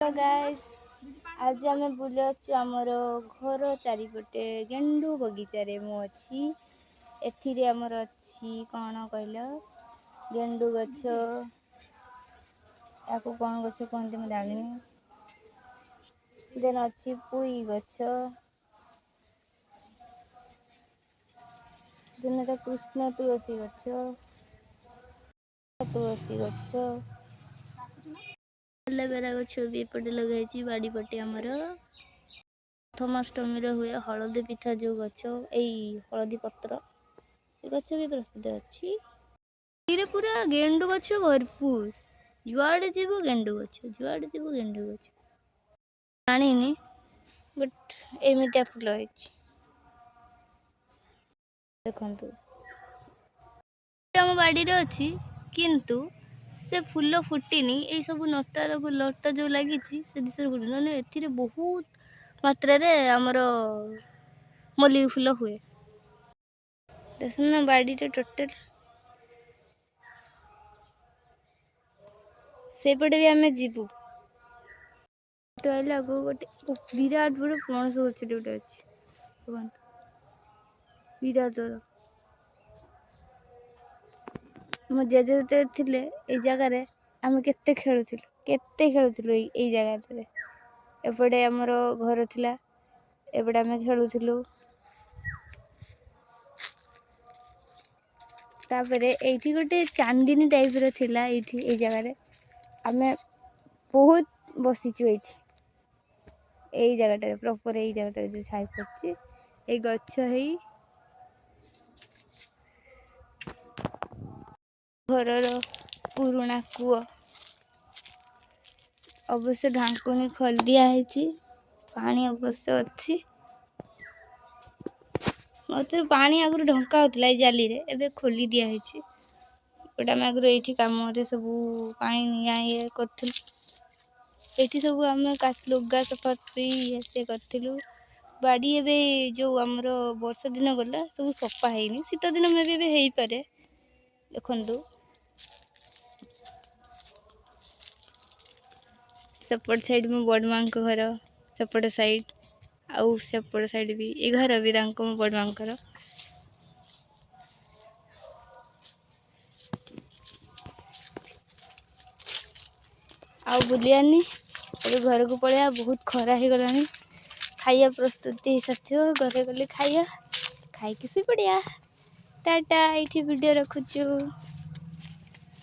Guys आज आम बुले आमर घर चारिपटे गेंडु बगीचार मुझी एथिरे आमर अच्छी कौन कहल गेंडु गछ या कौन गछ कहते मुझे जानी देन अच्छी पुई गछ देन कृष्ण तुलसी गछ एलोवेरा गछ भी एपटे लगे बाड़ी पटे आमर प्रथमाष्टमी हुए हलदी पिठा जो गछ यही हलदी पत्र से गछ भी प्रसिद्ध अच्छी पूरा गेंडु गछ भरपूर जुआड़े जीव गेंडु गछ जुआड़े जीव गेंडु गछ जानी बट एमितिया फुल है देखु आम बाड़ी अच्छी किंतु से फूल फुटिनी यही सब लता जो लगी से दिशा फुटी ना ए बहुत मात्रा आमर मल्लिक फूल हुए देखना बाड़ी टोटल सेपटे भी आम जीवु आगे गोटे विराट बड़े पणस गच गोटे अच्छी विराट मो जेजे थे जगार आम केते खेलुलु यही जगह एपटे आमर घर थिला एपटे आम खेलुलु तापरे एठी गोटे चांदनी टाइप रो थिला एठी ए जगह आम बहुत बसीचु यही जगह प्रॉपर यही जगह जो छाई पड़ची ए गछ है घरर पुराणा कूଅ अवश्य ढांकुनी खोल दिया है पानी अवश्य अच्छी मत पानी आगु ढंका होता जाली रे एबे खोली दिया है गोटे आम आगु ये कम सब पानी निया ये कर सब आम लुगा सफाई से करूँ बाड़ी एवं जो आमर वर्षा दिन गला सब सफा है शीत दिन में भी हो पारे देखु सेपट साइड में बड़ माँ घर सेपट साइड आउ सेपट साइड भी ये घर भी बड़ माँ आउ बुलियानी अभी घर को पड़िया बहुत खरा हो गला खाइया प्रस्तुति साथी घरे गले खाइया खाई किसी पड़िया टाटा ये वीडियो रखुचु।